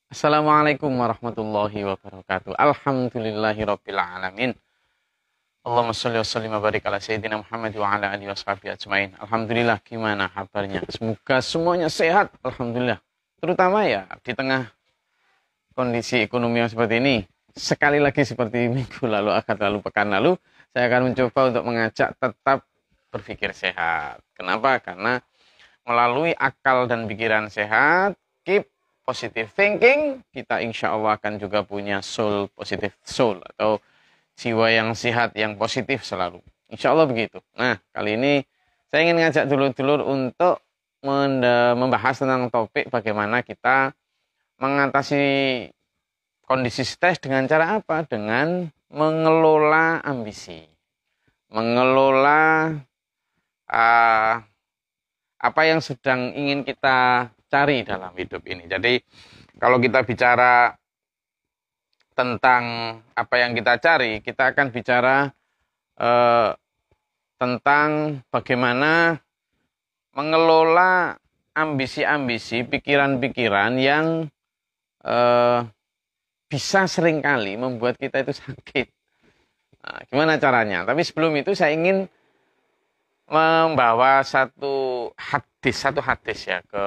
Assalamualaikum warahmatullahi wabarakatuh. Alhamdulillahirabbil alamin. Allahumma shalli wa sallim wa barik ala sayyidina Muhammad wa ala alihi washabihi ajmain. Alhamdulillah, gimana kabarnya? Semoga semuanya sehat. Alhamdulillah. Terutama ya di tengah kondisi ekonomi yang seperti ini. Sekali lagi seperti minggu lalu, akad lalu, pekan lalu, saya akan mencoba untuk mengajak tetap berpikir sehat. Kenapa? Karena melalui akal dan pikiran sehat, keep positive thinking, kita insya Allah akan juga punya soul, positive soul, atau jiwa yang sehat, yang positif selalu. Insya Allah begitu. Nah, kali ini saya ingin ngajak dulur-dulur untuk membahas tentang topik bagaimana kita mengatasi kondisi stres dengan cara apa? Dengan mengelola ambisi. Mengelola apa yang sedang ingin kita cari dalam hidup ini. Jadi kalau kita bicara tentang apa yang kita cari, kita akan bicara tentang bagaimana mengelola ambisi-ambisi, pikiran-pikiran yang bisa seringkali membuat kita itu sakit. Nah, gimana caranya? Tapi sebelum itu saya ingin membawa satu hadis ya ke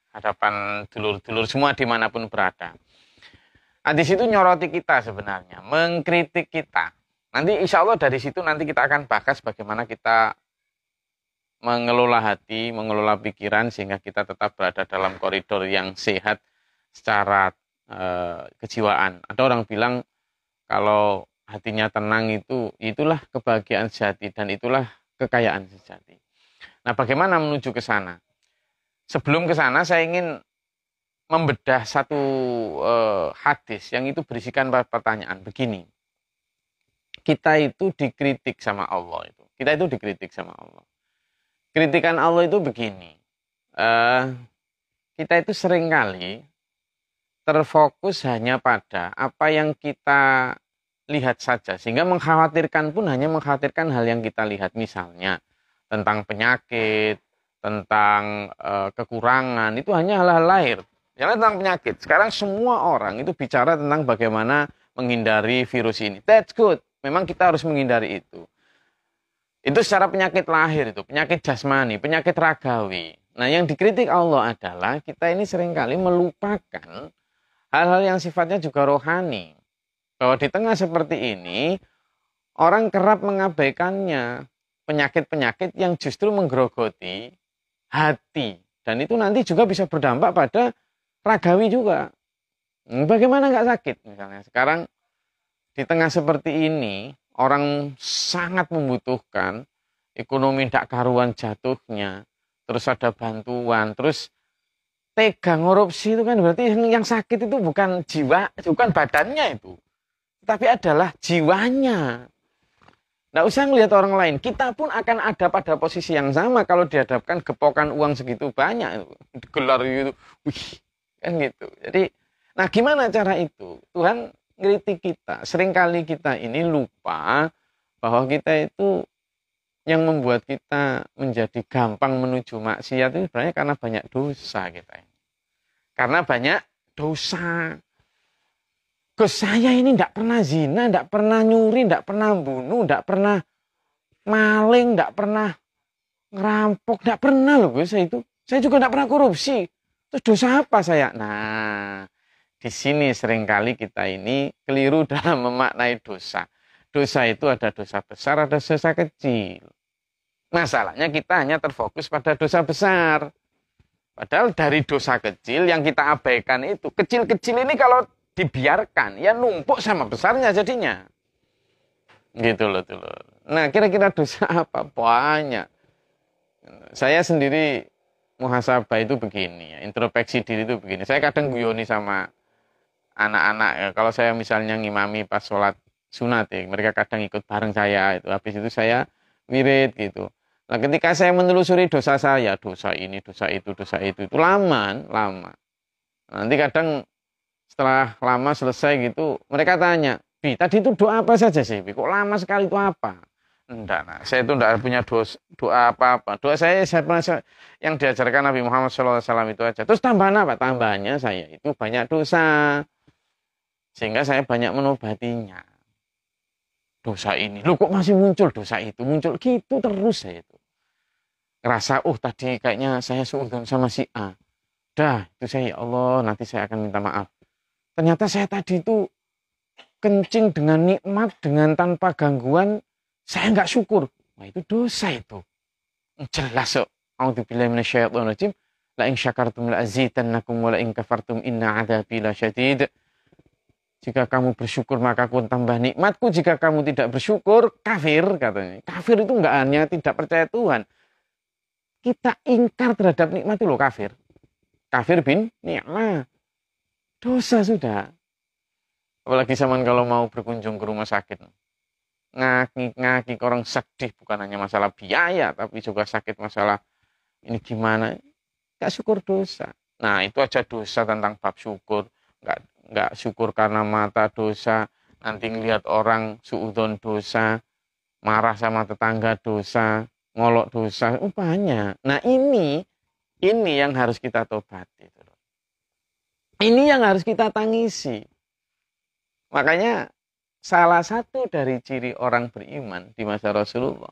hadapan dulur-dulur semua dimanapun berada. Hadis itu nyoroti kita sebenarnya, mengkritik kita. Nanti insya Allah dari situ nanti kita akan bahas bagaimana kita mengelola hati, mengelola pikiran sehingga kita tetap berada dalam koridor yang sehat secara kejiwaan. Ada orang bilang kalau hatinya tenang itulah kebahagiaan sejati dan itulah kekayaan sejati. Nah, bagaimana menuju ke sana? Sebelum ke sana saya ingin membedah satu hadis yang itu berisikan pertanyaan begini. Kita itu dikritik sama Allah itu. Kita itu dikritik sama Allah. Kritikan Allah itu begini. Kita itu seringkali terfokus hanya pada apa yang kita lihat saja. Sehingga mengkhawatirkan pun hanya mengkhawatirkan hal yang kita lihat. Misalnya tentang penyakit, tentang kekurangan, itu hanya hal-hal lahir. Jangan tentang penyakit. Sekarang semua orang itu bicara tentang bagaimana menghindari virus ini. That's good. Memang kita harus menghindari itu. Itu secara penyakit lahir itu, penyakit jasmani, penyakit ragawi. Nah, yang dikritik Allah adalah kita ini seringkali melupakan hal-hal yang sifatnya juga rohani. Bahwa di tengah seperti ini, orang kerap mengabaikannya. Penyakit-penyakit yang justru menggerogoti hati. Dan itu nanti juga bisa berdampak pada ragawi juga. Bagaimana nggak sakit misalnya. Sekarang di tengah seperti ini, orang sangat membutuhkan, ekonomi tidak karuan jatuhnya, terus ada bantuan, terus tega ngorupsi itu kan berarti yang sakit itu bukan jiwa, bukan badannya itu. Tapi adalah jiwanya. Nggak usah ngelihat orang lain, kita pun akan ada pada posisi yang sama kalau dihadapkan gepokan uang segitu banyak, gelar gitu, wih, kan gitu. Jadi, nah gimana cara itu? Tuhan ngeritik kita. Seringkali kita ini lupa bahwa kita itu yang membuat kita menjadi gampang menuju maksiat itu sebenarnya karena banyak dosa kita ini. Karena banyak dosa. Gus, saya ini tidak pernah zina, tidak pernah nyuri, tidak pernah bunuh, tidak pernah maling, tidak pernah ngerampok, tidak pernah loh Gus itu. Saya juga tidak pernah korupsi. Terus dosa apa saya? Nah, di sini seringkali kita ini keliru dalam memaknai dosa. Dosa itu ada dosa besar, ada dosa kecil. Masalahnya kita hanya terfokus pada dosa besar. Padahal dari dosa kecil yang kita abaikan itu, kecil-kecil ini kalau dibiarkan, ya numpuk sama besarnya jadinya. Gitu loh, tuh. Nah, kira-kira dosa apa? Banyak. Saya sendiri muhasabah itu begini, ya, introspeksi diri itu begini. Saya kadang guyoni sama anak-anak ya. Kalau saya misalnya ngimami pas sholat sunat ya, mereka kadang ikut bareng saya itu. Habis itu saya wirid gitu. Nah, ketika saya menelusuri dosa saya, dosa ini, dosa itu lama. Nanti kadang setelah lama selesai gitu, mereka tanya, Bi, tadi itu doa apa saja sih, Bi? Kok lama sekali itu apa? Enggak, nah. Saya itu enggak punya doa apa-apa. Doa saya yang diajarkan Nabi Muhammad SAW itu aja. Terus tambahan apa? Tambahannya saya itu banyak dosa. Sehingga saya banyak menobatinya. Dosa ini. Loh kok masih muncul dosa itu? Muncul gitu terus saya itu. Ngerasa, tadi kayaknya saya suudzon sama si A. Dah, itu saya, ya Allah, nanti saya akan minta maaf. Ternyata saya tadi itu kencing dengan nikmat, dengan tanpa gangguan, saya nggak syukur. Nah itu dosa itu. Jelas kok. A'udzubillahi minasyaitonirrajim. La in syakartum la azidannakum wa la in kafartum inna 'adzabi lasyadid. Jika kamu bersyukur maka aku tambah nikmatku. Jika kamu tidak bersyukur, kafir katanya. Kafir itu nggak hanya tidak percaya Tuhan. Kita ingkar terhadap nikmat itu loh kafir. Kafir bin ni'mah. Dosa sudah. Apalagi zaman kalau mau berkunjung ke rumah sakit. Ngaki-ngaki orang sedih bukan hanya masalah biaya tapi juga sakit masalah ini gimana. Gak syukur dosa. Nah itu aja dosa tentang bab syukur. Gak syukur karena mata dosa. Nanti ngelihat orang suudzon dosa. Marah sama tetangga dosa. Ngolok dosa. Banyak. Nah ini yang harus kita tobati. Ini yang harus kita tangisi. Makanya salah satu dari ciri orang beriman di masa Rasulullah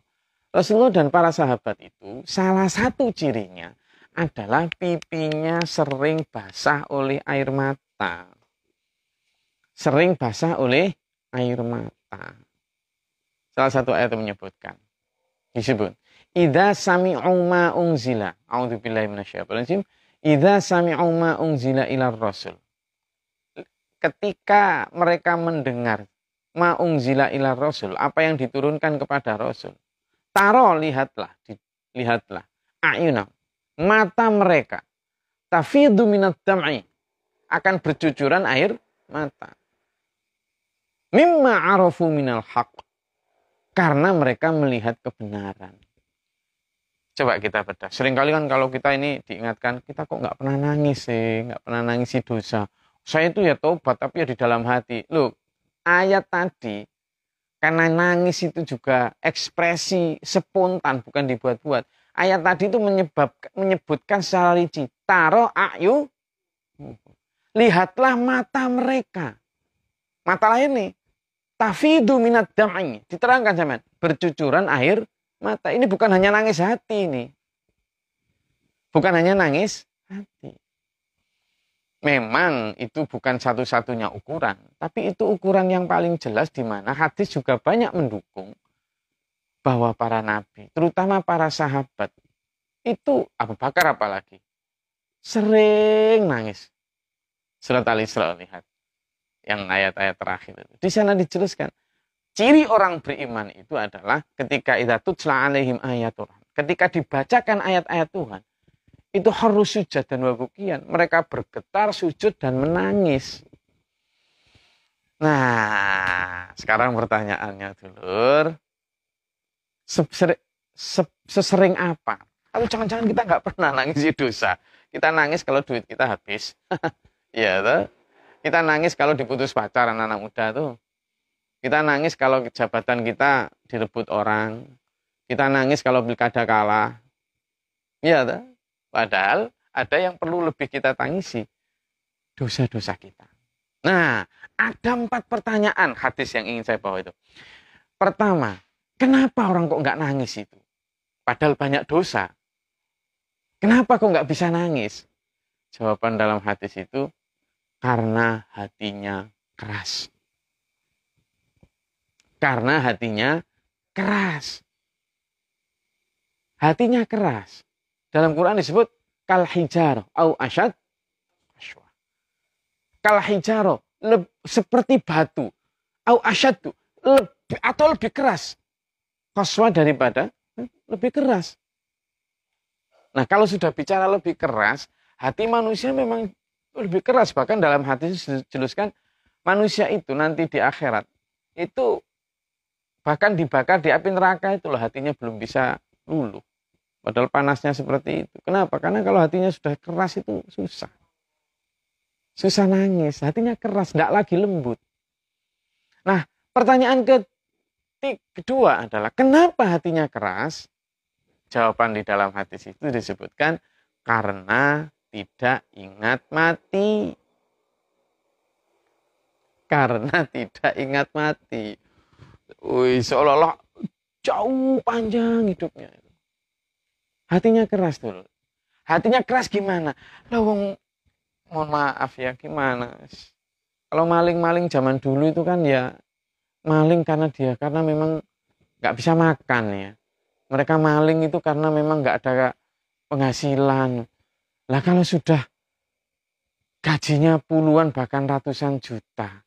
dan para sahabat itu, salah satu cirinya adalah pipinya sering basah oleh air mata. Sering basah oleh air mata. Salah satu ayat menyebutkan. Disebut. Idza sami'u ma unzila. A'udzubillahi minasyaitonir rajim. Idza sami'u ma unzila ilar rasul. Ketika mereka mendengar ma unzila ilar rasul, apa yang diturunkan kepada rasul. Lihatlah. Ayuna, mata mereka. Tafidu minat dam'i. Akan bercucuran air mata. Mimma arafu minal haq. Karena mereka melihat kebenaran. Coba kita bedah. Seringkali kan kalau kita ini diingatkan, kita kok nggak pernah nangis sih, nggak pernah nangisi dosa. Saya itu ya taubat, tapi ya di dalam hati. Loh, ayat tadi, karena nangis itu juga ekspresi spontan, bukan dibuat-buat. Ayat tadi itu menyebutkan secara rinci. Taro ayu, lihatlah mata mereka. Mata lain nih. Tafidu minat dam'i. Diterangkan sama, bercucuran air mata. Ini bukan hanya nangis hati ini. Bukan hanya nangis hati. Memang itu bukan satu-satunya ukuran. Tapi itu ukuran yang paling jelas di mana hadis juga banyak mendukung bahwa para nabi, terutama para sahabat, itu Abu Bakar apalagi, sering nangis. Surat Al-Isra lihat. Yang ayat-ayat terakhir itu. Di sana dijelaskan. Ciri orang beriman itu adalah ketika idza tutla alaihim ayatul. Ketika dibacakan ayat-ayat Tuhan, itu harus sujud dan wabukian. Mereka bergetar, sujud dan menangis. Nah, sekarang pertanyaannya dulur. Sesering apa? Atau jangan-jangan kita nggak pernah nangis dosa. Kita nangis kalau duit kita habis. Iya toh? Kita nangis kalau diputus pacar anak-anak muda tuh. Kita nangis kalau jabatan kita direbut orang. Kita nangis kalau pilkada kalah. Iya toh? Padahal ada yang perlu lebih kita tangisi. Dosa-dosa kita. Nah, ada 4 pertanyaan hadis yang ingin saya bawa itu. Pertama, kenapa orang kok nggak nangis itu? Padahal banyak dosa. Kenapa kok nggak bisa nangis? Jawaban dalam hadis itu, karena hatinya keras. Karena hatinya keras. Hatinya keras. Dalam Quran disebut kal hijaro au asyad. Kal hijaro seperti batu. Au asyad atau lebih keras. Qaswa daripada lebih keras. Nah, kalau sudah bicara lebih keras, hati manusia memang lebih keras. Bahkan dalam hadis dijelaskan manusia itu nanti di akhirat itu bahkan dibakar di api neraka itu loh, hatinya belum bisa luluh. Padahal panasnya seperti itu. Kenapa? Karena kalau hatinya sudah keras itu susah. Susah nangis, hatinya keras, tidak lagi lembut. Nah, pertanyaan kedua adalah kenapa hatinya keras? Jawaban di dalam hadis itu disebutkan karena tidak ingat mati. Karena tidak ingat mati. Wih, seolah-olah jauh panjang hidupnya. Hatinya keras dulu. Hatinya keras gimana? Lah mohon maaf ya, gimana? Kalau maling-maling zaman dulu itu kan ya maling karena memang nggak bisa makan ya. Mereka maling itu karena memang nggak ada penghasilan. Lah kalau sudah gajinya puluhan bahkan ratusan juta,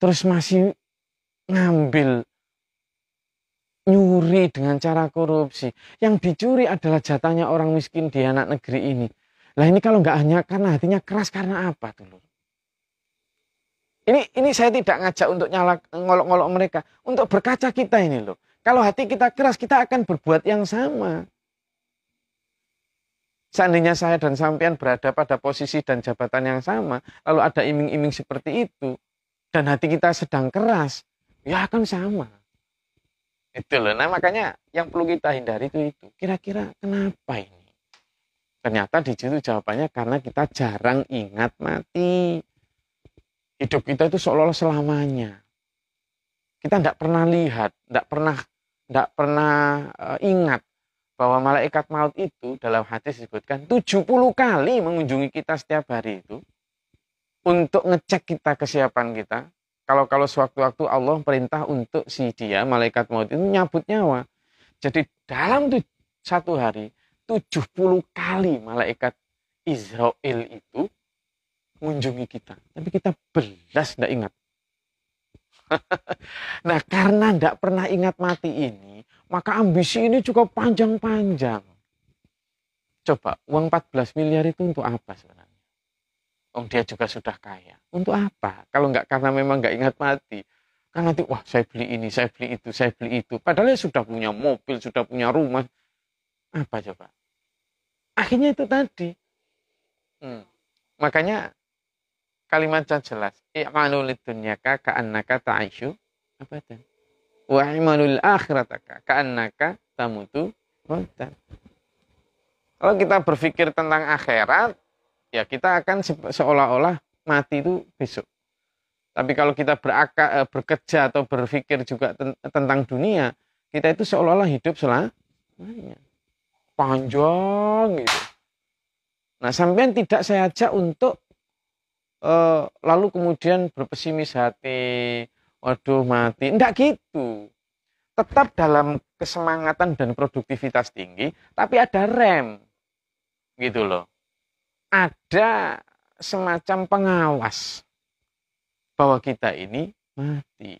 terus masih ngambil, nyuri dengan cara korupsi. Yang dicuri adalah jatahnya orang miskin di anak negeri ini. Lah ini kalau nggak hanya karena hatinya keras, karena apa dulu? Ini saya tidak ngajak untuk ngolok-ngolok mereka. Untuk berkaca kita ini loh. Kalau hati kita keras, kita akan berbuat yang sama. Seandainya saya dan sampean berada pada posisi dan jabatan yang sama, lalu ada iming-iming seperti itu, dan hati kita sedang keras, ya akan sama. Itu loh. Nah makanya yang perlu kita hindari itu. Kira-kira kenapa ini? Ternyata di situ jawabannya karena kita jarang ingat mati. Hidup kita itu seolah-olah selamanya. Kita tidak pernah lihat, tidak pernah ingat bahwa malaikat maut itu dalam hadis disebutkan 70 kali mengunjungi kita setiap hari itu untuk ngecek kita kesiapan kita. Kalau sewaktu-waktu Allah perintah untuk si dia malaikat maut itu nyabut nyawa. Jadi dalam satu hari 70 kali malaikat Israel itu mengunjungi kita. Tapi kita belas tidak ingat. Nah karena tidak pernah ingat mati ini, maka ambisi ini cukup panjang-panjang. Coba uang 14 miliar itu untuk apa sebenarnya? Dia juga sudah kaya. Untuk apa? Kalau nggak karena memang nggak ingat mati. Kan nanti wah saya beli ini, saya beli itu, saya beli itu. Padahal dia sudah punya mobil, sudah punya rumah. Apa coba? Akhirnya itu tadi. Makanya kalimatnya jelas. I'malu lidunyaka ka'annaka ta'ishu abadan. Wa i'malu akhirataka ka'annaka tamutu mautan. Kalau kita berpikir tentang akhirat, ya kita akan seolah-olah mati itu besok. Tapi kalau kita bekerja atau berpikir juga tentang dunia, kita itu seolah-olah hidup selamanya. Panjang gitu. Nah, sampean tidak saya ajak untuk lalu kemudian berpesimis hati, waduh mati. Enggak gitu. Tetap dalam kesemangatan dan produktivitas tinggi, tapi ada rem. Gitu loh. Ada semacam pengawas bahwa kita ini mati.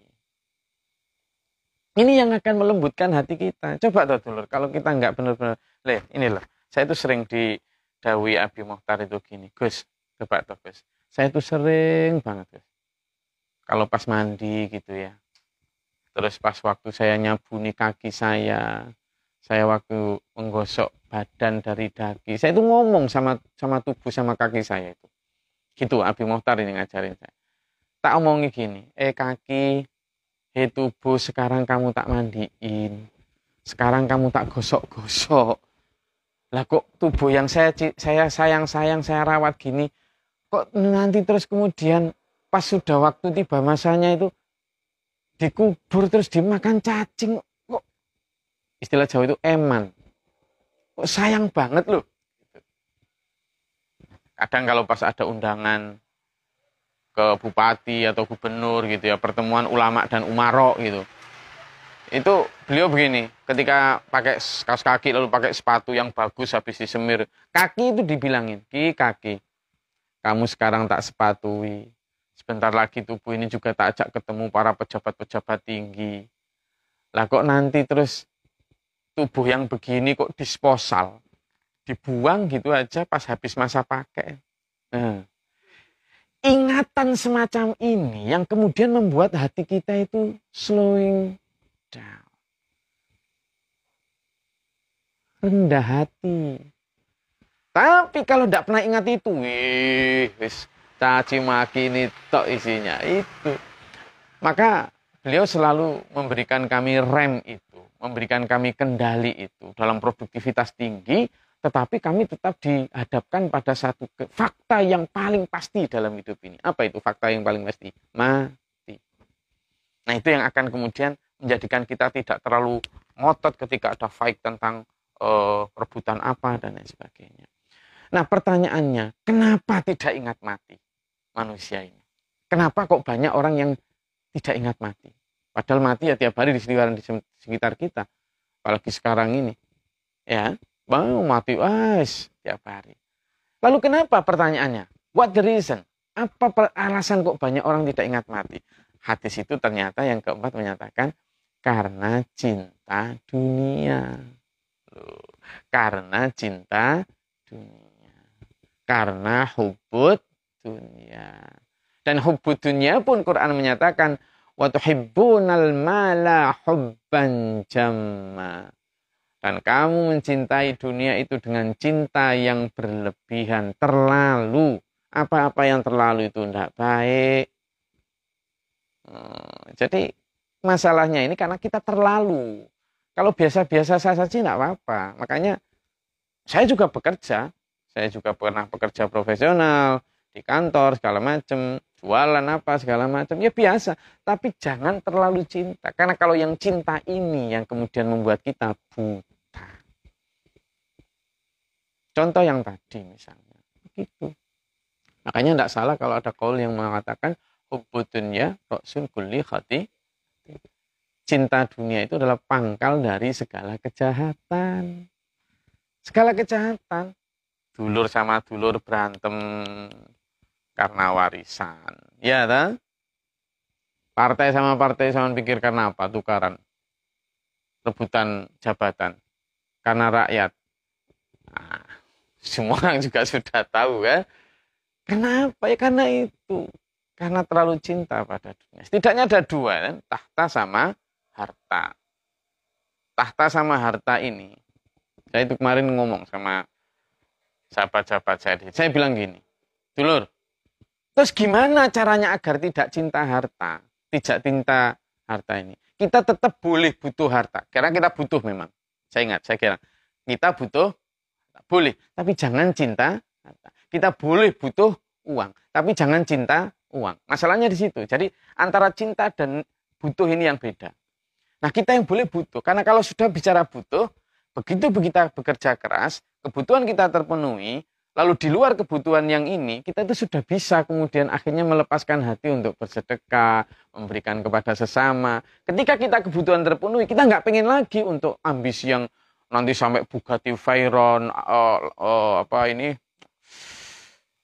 Ini yang akan melembutkan hati kita. Coba tuh dulur, kalau kita nggak benar-benar, ini loh, saya itu sering didawi Abi Mokhtar itu gini, Gus, coba tuh Gus, saya itu sering banget Gus, kalau pas mandi gitu ya, terus pas waktu saya nyabuni kaki saya waktu menggosok badan dari daki, saya itu ngomong sama tubuh sama kaki saya itu. Gitu Abi Mokhtar ini ngajarin saya. Tak omongi gini, kaki, tubuh sekarang kamu tak mandiin. Sekarang kamu tak gosok-gosok. Lah kok tubuh yang saya sayang, saya rawat gini, kok nanti terus kemudian pas sudah waktu tiba masanya itu dikubur terus dimakan cacing. Kok istilah Jawa itu eman. Kok sayang banget loh. Kadang kalau pas ada undangan ke bupati atau gubernur gitu ya, pertemuan ulama dan umaro gitu. Itu beliau begini, ketika pakai kaos kaki lalu pakai sepatu yang bagus habis disemir, kaki itu dibilangin, kaki, kamu sekarang tak sepatui. Sebentar lagi tubuh ini juga tak ajak ketemu para pejabat-pejabat tinggi. Lah kok nanti terus tubuh yang begini kok disposal, dibuang gitu aja pas habis masa pakai. Ingatan semacam ini yang kemudian membuat hati kita itu slowing down. Rendah hati. Tapi kalau tidak pernah ingat itu, wis caci maki ini tok isinya itu. Maka beliau selalu memberikan kami rem itu, memberikan kami kendali itu dalam produktivitas tinggi, tetapi kami tetap dihadapkan pada satu fakta yang paling pasti dalam hidup ini. Apa itu fakta yang paling pasti? Mati. Nah, itu yang akan kemudian menjadikan kita tidak terlalu ngotot ketika ada fight tentang rebutan apa dan lain sebagainya. Nah, pertanyaannya, kenapa tidak ingat mati manusia ini? Kenapa kok banyak orang yang tidak ingat mati? Padahal mati ya tiap hari di sekitar kita. Apalagi sekarang ini. Ya, mau mati tiap hari. Lalu kenapa pertanyaannya? What the reason? Apa alasan kok banyak orang tidak ingat mati? Hadis itu ternyata yang keempat menyatakan karena cinta dunia. Karena cinta dunia. Karena hubbud dunia. Dan hubbud dunia pun Quran menyatakan wa tuhibbunal mala hubban jamma. Dan kamu mencintai dunia itu dengan cinta yang berlebihan, terlalu. Apa-apa yang terlalu itu tidak baik. Jadi masalahnya ini karena kita terlalu. Kalau biasa-biasa saja tidak apa-apa. Makanya saya juga bekerja. Saya juga pernah bekerja profesional di kantor segala macam, jualan apa segala macam. Ya biasa, tapi jangan terlalu cinta. Karena kalau yang cinta ini yang kemudian membuat kita buta. Contoh yang tadi misalnya, begitu. Makanya tidak salah kalau ada qaul yang mengatakan hubbud dunya ra'sul kulli khati. Cinta dunia itu adalah pangkal dari segala kejahatan. Segala kejahatan. Dulur sama dulur berantem karena warisan. Ya kan? Partai sama pikir karena apa? Tukaran. Rebutan jabatan. Karena rakyat. Nah, semua orang juga sudah tahu kan. Kenapa? Ya karena itu. Karena terlalu cinta pada dunia. Setidaknya ada dua kan. Tahta sama harta. Tahta sama harta ini. Saya itu kemarin ngomong sama sahabat-sahabat saya. Saya bilang gini. Dulur, terus gimana caranya agar tidak cinta harta? Tidak cinta harta ini. Kita tetap boleh butuh harta. Karena kita butuh memang. Saya kira. Kita butuh, boleh. Tapi jangan cinta harta. Kita boleh butuh uang. Tapi jangan cinta uang. Masalahnya di situ. Jadi antara cinta dan butuh ini yang beda. Nah, kita yang boleh butuh. Karena kalau sudah bicara butuh, begitu kita bekerja keras, kebutuhan kita terpenuhi, lalu di luar kebutuhan yang ini, kita itu sudah bisa kemudian akhirnya melepaskan hati untuk bersedekah, memberikan kepada sesama. Ketika kita kebutuhan terpenuhi, kita nggak pengen lagi untuk ambisi yang nanti sampai Bugatti Veyron,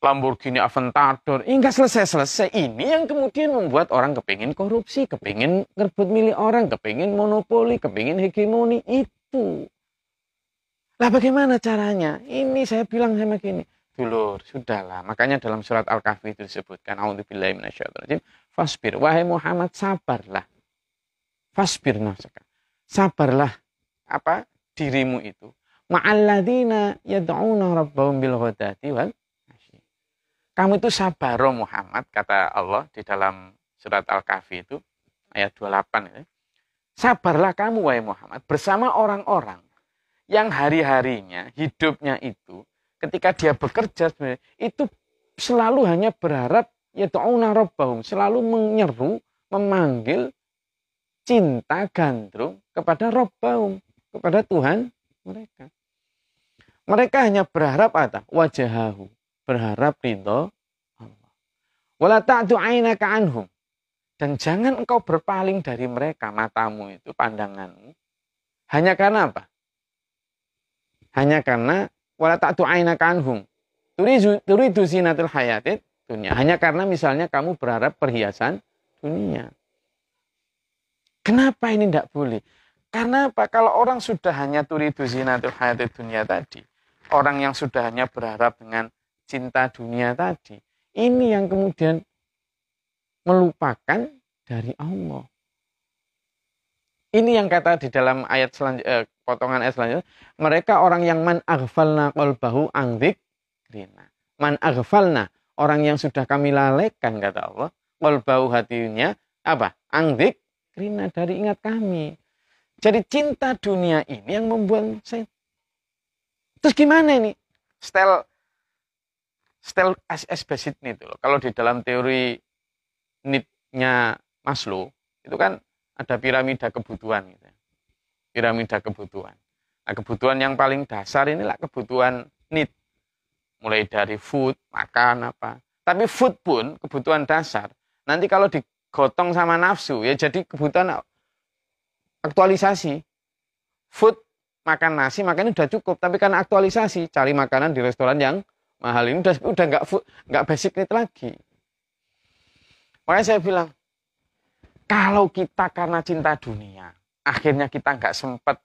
Lamborghini Aventador, enggak selesai-selesai. Ini yang kemudian membuat orang kepingin korupsi, kepingin ngerebut milik orang, kepingin monopoli, kepingin hegemoni, itu. Lah bagaimana caranya? Ini saya bilang sama gini, dulur, sudahlah. Makanya dalam surat Al-Kahfi itu disebutkan, a'udzubillahi minasyaitonir rajim, fasbir, wahai Muhammad, sabarlah. Fasbir nafsaka. Sabarlah dirimu itu. Ma'alladzina yad'una rabbahum bil ghadati wal kamu itu sabar Muhammad, kata Allah di dalam surat Al-Kahfi itu, ayat 28 itu. Sabarlah kamu, wahai Muhammad, bersama orang-orang yang hari-harinya, hidupnya itu, ketika dia bekerja, itu selalu hanya berharap, yad'una rabbahum, selalu menyeru, memanggil, cinta, gandrung kepada rabbahum, kepada Tuhan mereka. Mereka hanya berharap wajahahu, berharap ridho Allah. Wala ta'du 'ainaka anhum. Dan jangan engkau berpaling dari mereka, matamu itu, pandanganmu. Hanya karena apa? Hanya karena wala ta'du 'ainaka anhum. Turidu zinatul hayatid dunia. Hanya karena misalnya kamu berharap perhiasan dunia. Kenapa ini tidak boleh? Karena apa? Kalau orang sudah hanya turidu zinatul hayatid dunia tadi, orang yang sudah hanya berharap dengan cinta dunia tadi, ini yang kemudian melupakan dari Allah. Ini yang kata di dalam ayat potongan ayat selanjutnya, mereka orang yang man aghfalna qalbahu an dzikrina. Man aghfalna, orang yang sudah kami lalaikan, kata Allah, qalbahu hatinya an dzikrina, dari ingat kami. Jadi cinta dunia ini yang membuat saya. Terus gimana ini? Style as basic itu loh. Kalau di dalam teori need-nya Maslow, itu kan ada piramida kebutuhan gitu. Piramida kebutuhan. Nah, kebutuhan yang paling dasar inilah kebutuhan need. Mulai dari food, makan apa. Tapi food pun kebutuhan dasar. Nanti kalau digotong sama nafsu, ya jadi kebutuhan aktualisasi. Food, makan nasi, makan udah cukup. Tapi karena aktualisasi, cari makanan di restoran yang mahal ini udah nggak basic need lagi. Makanya saya bilang, kalau kita karena cinta dunia, akhirnya kita nggak sempat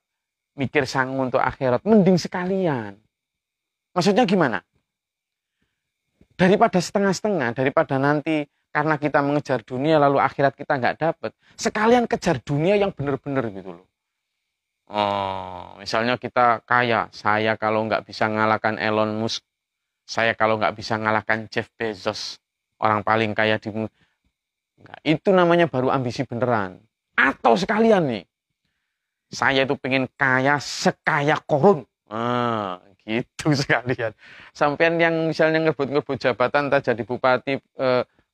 mikir sanggup untuk akhirat, mending sekalian. Maksudnya gimana? Daripada setengah-setengah, daripada nanti karena kita mengejar dunia lalu akhirat kita nggak dapet, sekalian kejar dunia yang benar-benar gitu loh. Oh, misalnya kita kaya, saya kalau nggak bisa ngalahkan Elon Musk, saya kalau nggak bisa ngalahkan Jeff Bezos, orang paling kaya di dunia, itu namanya baru ambisi beneran. Atau sekalian nih, saya itu pengen kaya sekaya Korun. Gitu sekalian. Sampean yang misalnya ngerebut jabatan, entah jadi bupati,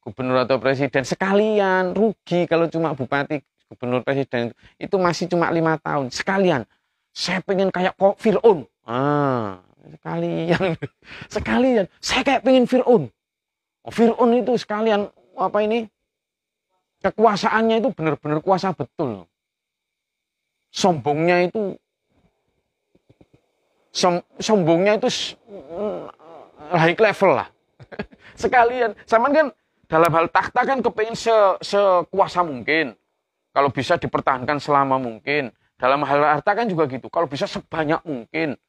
gubernur atau presiden, sekalian rugi kalau cuma bupati, gubernur, presiden itu masih cuma 5 tahun. Sekalian, saya pengen kayak Fir'aun. Sekalian, saya kayak pengen Fir'aun. Fir'aun itu sekalian apa ini? Kekuasaannya itu benar-benar kuasa betul. Sombongnya itu high level lah. Sekalian, sama kan dalam hal takhta kan kepengen sekuasa mungkin. Kalau bisa dipertahankan selama mungkin. Dalam hal harta kan juga gitu. Kalau bisa sebanyak mungkin.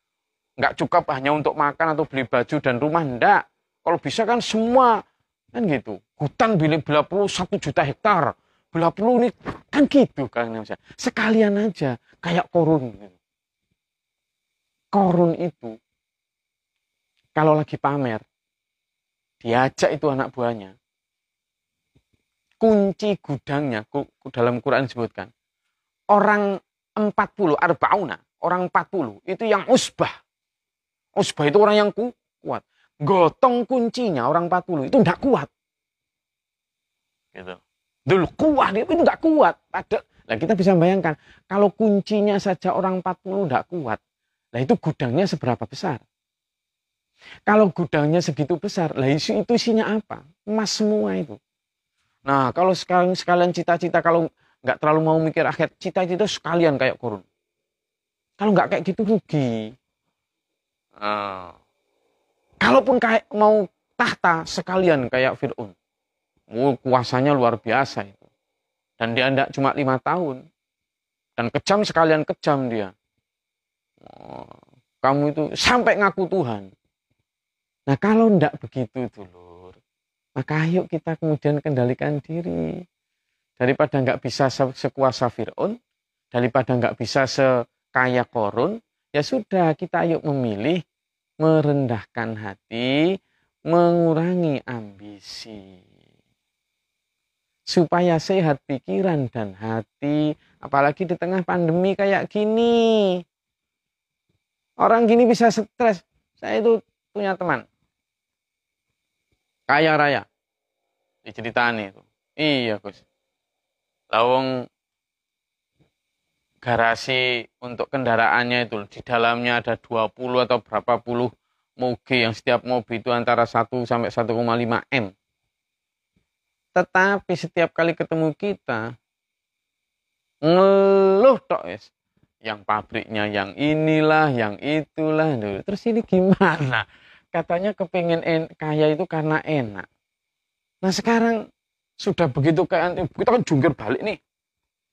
Nggak cukup hanya untuk makan atau beli baju dan rumah, enggak. Kalau bisa kan semua, kan gitu. Hutan bila perlu 1 juta hektar. Bila perlu ini, kan gitu kan. Sekalian aja, kayak Korun. Korun itu, kalau lagi pamer, diajak itu anak buahnya, kunci gudangnya, dalam Quran disebutkan, orang 40, arbauna, orang 40, itu yang usbah. Usbah itu orang yang kuat. Gotong kuncinya orang 40, itu enggak kuat. Gitu. Dulu kuat, itu enggak kuat. Nah, kita bisa bayangkan, kalau kuncinya saja orang 40 enggak kuat, nah itu gudangnya seberapa besar? Kalau gudangnya segitu besar, lah itu isinya apa? Emas semua itu. Nah, kalau sekalian cita-cita, kalau nggak terlalu mau mikir akhir, cita-cita sekalian kayak Korun. Kalau nggak kayak gitu rugi. Kalaupun kayak mau tahta sekalian kayak Fir'aun. Kuasanya luar biasa itu. Dan dia enggak cuma 5 tahun. Dan kejam sekalian kejam dia. Kamu itu sampai ngaku Tuhan. Nah, kalau enggak begitu dulur, maka ayo kita kemudian kendalikan diri. Daripada enggak bisa sekuasa Fir'aun, daripada enggak bisa sekaya Korun, ya sudah, kita ayo memilih merendahkan hati, mengurangi ambisi. Supaya sehat pikiran dan hati, apalagi di tengah pandemi kayak gini. Orang gini bisa stres. Saya itu punya teman kaya raya, diceritani itu. Iya Gus. Lawang garasi untuk kendaraannya itu, di dalamnya ada 20 atau berapa puluh moge, yang setiap mobil itu antara 1 sampai 1,5 M. Tetapi setiap kali ketemu kita, ngeluh tok es. Yang pabriknya yang inilah, yang itulah. Terus ini gimana? Katanya kepingin kaya itu karena enak. Nah sekarang sudah begitu kaya, kita kan jungkir balik nih.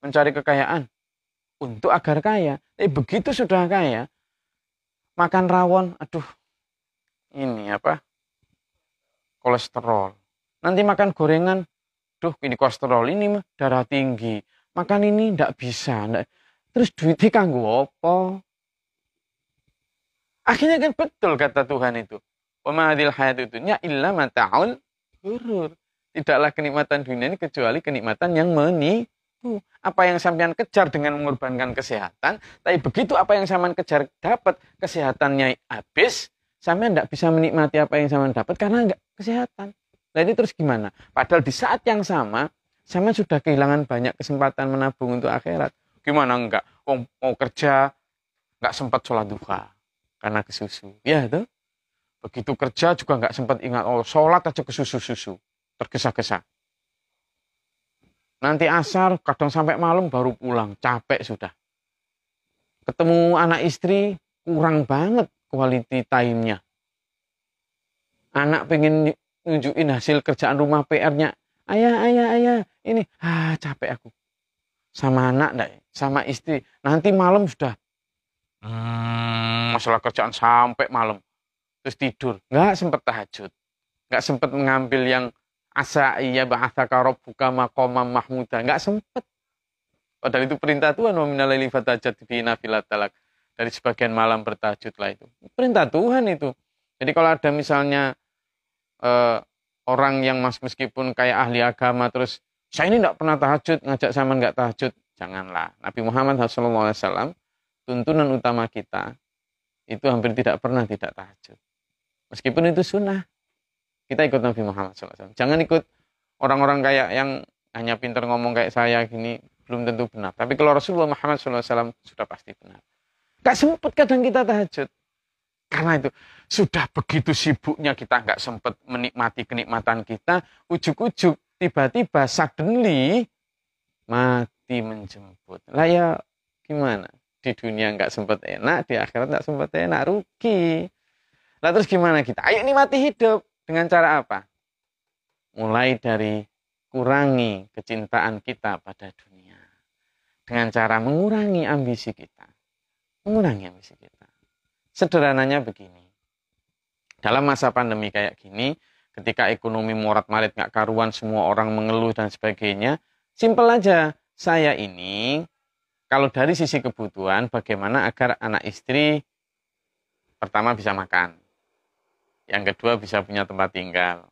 Mencari kekayaan. Untuk agar kaya. Begitu sudah kaya, makan rawon, aduh, ini apa? Kolesterol. Nanti makan gorengan, duh ini kolesterol, ini darah tinggi. Makan ini ndak bisa. Terus duitnya kanggo apa? Akhirnya kan betul kata Tuhan itu. Wa ma hadhil hayatid dunya illa mata'ul ghurur. Tidaklah kenikmatan dunia ini kecuali kenikmatan yang itu. Apa yang sampean kejar dengan mengorbankan kesehatan, tapi begitu apa yang sampean kejar dapat, kesehatannya habis, sampean tidak bisa menikmati apa yang sampean dapat karena enggak kesehatan. Jadi terus gimana? Padahal di saat yang sama, sampean sudah kehilangan banyak kesempatan menabung untuk akhirat. Gimana enggak? Mau kerja, enggak sempat sholat duha karena kesusu. Ya itu. Begitu kerja juga enggak sempat ingat, sholat aja kesusu-susu. Tergesa-gesa. Nanti asar, kadang sampai malam baru pulang, capek sudah. Ketemu anak istri, kurang banget quality time-nya. Anak pengen nunjukin hasil kerjaan rumah PR-nya. Ayah, ini, capek aku. Sama anak, sama istri. Nanti malam sudah, masalah kerjaan sampai malam. Terus tidur, nggak sempat tahajud. Nggak sempat mengambil yang asa iya ba'atsaka rabbuka maqaman mahmuda, enggak sempat. Padahal itu perintah Tuhan, wa minal laili fatahajjat bihi nafilatalak. Dari sebagian malam bertahajudlah itu. Perintah Tuhan itu. Jadi kalau ada misalnya orang yang meskipun kayak ahli agama terus saya ini enggak pernah tahajud, ngajak sama enggak tahajud, janganlah. Nabi Muhammad SAW tuntunan utama kita itu hampir tidak pernah tidak tahajud. Meskipun itu sunnah. Kita ikut Nabi Muhammad SAW. Jangan ikut orang-orang kayak yang hanya pintar ngomong kayak saya gini, belum tentu benar. Tapi kalau Rasulullah Muhammad SAW sudah pasti benar. Gak sempat kadang kita tahajud. Karena itu sudah begitu sibuknya kita gak sempat menikmati kenikmatan kita, ujuk-ujuk tiba-tiba suddenly mati menjemput. Lah ya gimana? Di dunia gak sempat enak, di akhirat gak sempat enak, rugi. Lah terus gimana kita? Ayo nikmati hidup. Dengan cara apa? Mulai dari kurangi kecintaan kita pada dunia. Dengan cara mengurangi ambisi kita. Mengurangi ambisi kita. Sederhananya begini. Dalam masa pandemi kayak gini, ketika ekonomi morat-marit gak karuan, semua orang mengeluh dan sebagainya, simpel aja. Saya ini, kalau dari sisi kebutuhan, bagaimana agar anak istri pertama bisa makan. Yang kedua bisa punya tempat tinggal.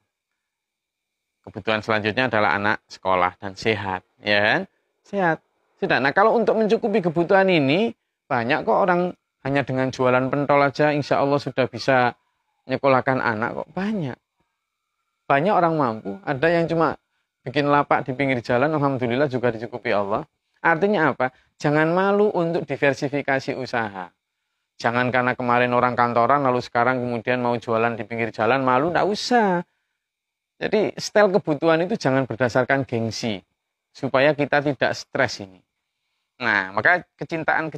Kebutuhan selanjutnya adalah anak sekolah dan sehat, ya kan? Sehat. Sudah. Nah, kalau untuk mencukupi kebutuhan ini, banyak kok orang hanya dengan jualan pentol aja insya Allah sudah bisa nyekolahkan anak kok, banyak. Banyak orang mampu, ada yang cuma bikin lapak di pinggir jalan, alhamdulillah juga dicukupi Allah. Artinya apa? Jangan malu untuk diversifikasi usaha. Jangan karena kemarin orang kantoran, lalu sekarang kemudian mau jualan di pinggir jalan, malu, enggak usah. Jadi style kebutuhan itu jangan berdasarkan gengsi, supaya kita tidak stres ini. Nah, maka kecintaan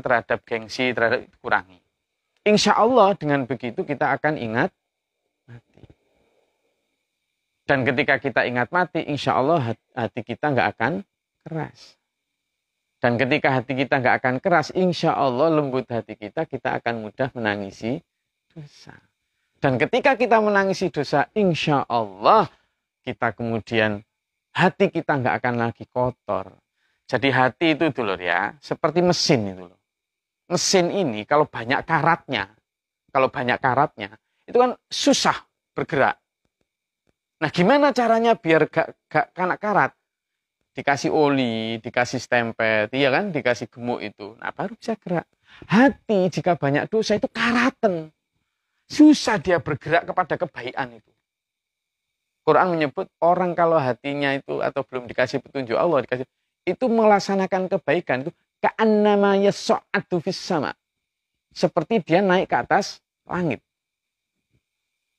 terhadap gengsi, terhadap itu kurangi. Insya Allah dengan begitu kita akan ingat mati. Dan ketika kita ingat mati, insya Allah hati kita nggak akan keras. Dan ketika hati kita nggak akan keras, insya Allah lembut hati kita akan mudah menangisi dosa. Dan ketika kita menangisi dosa, insya Allah kita kemudian hati kita nggak akan lagi kotor. Jadi hati itu dulu ya, seperti mesin itu loh. Mesin ini kalau banyak karatnya, itu kan susah bergerak. Nah gimana caranya biar gak kena karat? Dikasih oli, dikasih stempet, iya kan, dikasih gemuk itu. Nah, baru bisa gerak. Hati jika banyak dosa itu karaten. Susah dia bergerak kepada kebaikan itu. Quran menyebut orang kalau hatinya itu atau belum dikasih petunjuk Allah, itu melaksanakan kebaikan itu ka'annama yas'adu fis sama. Seperti dia naik ke atas langit.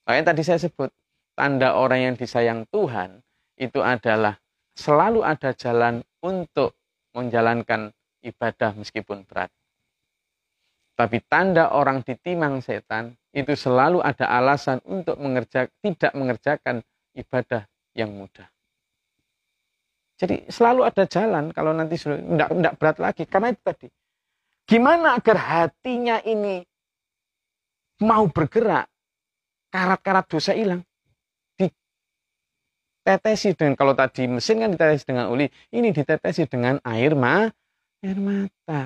Makanya tadi saya sebut, tanda orang yang disayang Tuhan itu adalah selalu ada jalan untuk menjalankan ibadah meskipun berat. Tapi tanda orang ditimang setan itu selalu ada alasan untuk tidak mengerjakan ibadah yang mudah. Jadi selalu ada jalan kalau nanti sudah tidak berat lagi. Karena itu tadi. Gimana agar hatinya ini mau bergerak, karat-karat dosa hilang. Tetesi dengan, kalau tadi mesin kan ditetesi dengan oli, ini ditetesi dengan air mata.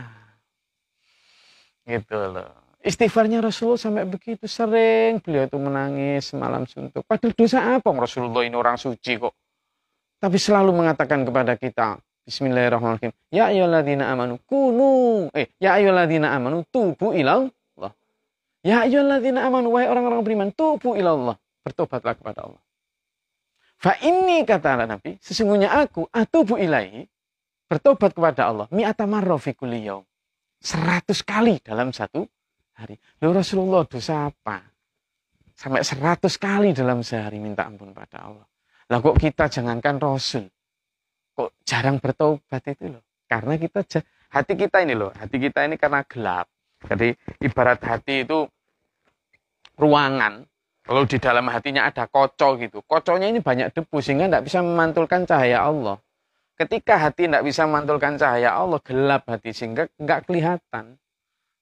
Gitu loh. Istighfarnya Rasulullah sampai begitu sering beliau itu menangis malam suntuk. Padahal dosa apa Rasulullah ini orang suci kok. Tapi selalu mengatakan kepada kita, Bismillahirrahmanirrahim. Ya ayyuhalladzina amanu ya ayyuhalladzina amanu tubu ilallah. Ya ayyuhalladzina amanu, wahai orang-orang beriman, tubu ilallah. Bertobatlah kepada Allah. Fa inni, kata Nabi, sesungguhnya aku atubu ilaihi, bertobat kepada Allah, mi'ata marra fi kulli yaum. 100 kali dalam satu hari. Loh Rasulullah, dosa apa? Sampai 100 kali dalam sehari minta ampun pada Allah. Lah kok kita jangankan Rasul, kok jarang bertobat itu loh. Karena hati kita ini karena gelap. Jadi ibarat hati itu ruangan. Kalau di dalam hatinya ada kocok gitu. Kocoknya ini banyak debu sehingga tidak bisa memantulkan cahaya Allah. Ketika hati tidak bisa memantulkan cahaya Allah, gelap hati sehingga nggak kelihatan.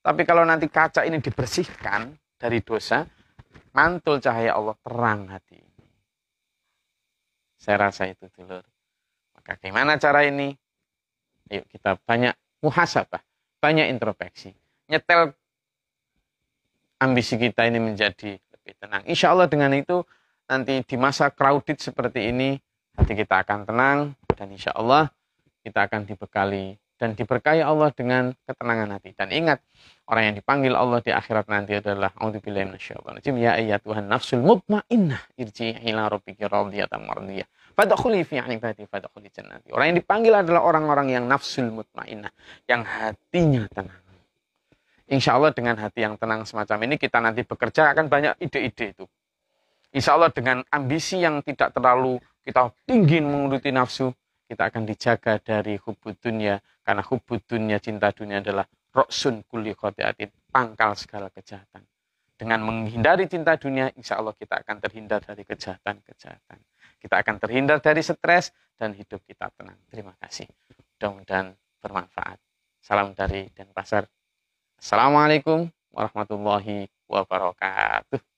Tapi kalau nanti kaca ini dibersihkan dari dosa, mantul cahaya Allah, terang hati. Saya rasa itu dulur. Maka gimana cara ini? Ayo kita banyak muhasabah, banyak introspeksi. Nyetel ambisi kita ini menjadi lebih tenang. Insya Allah dengan itu nanti di masa crowded seperti ini, hati kita akan tenang dan insya Allah kita akan dibekali dan diberkahi Allah dengan ketenangan hati. Dan ingat, orang yang dipanggil Allah di akhirat nanti adalah a'udzubillahi minasyaitonir rajim, ya ayyatuhan nafsul mutmainnah irji'i ila rabbiki radiyatan mardiyah fadkhuli fi ibadi fadkhuli jannati. Orang yang dipanggil adalah orang-orang yang nafsul mutmainnah, yang hatinya tenang. Insya Allah dengan hati yang tenang semacam ini kita nanti bekerja akan banyak ide-ide itu. Insya Allah dengan ambisi yang tidak terlalu kita tinggi menguruti nafsu, kita akan dijaga dari hubud dunia. Karena hubud dunia, cinta dunia adalah roksun kulli khotiatin, pangkal segala kejahatan. Dengan menghindari cinta dunia, insya Allah kita akan terhindar dari kejahatan-kejahatan. Kita akan terhindar dari stres dan hidup kita tenang. Terima kasih. Mudah-mudahan bermanfaat. Salam dari Denpasar. Assalamualaikum warahmatullahi wabarakatuh.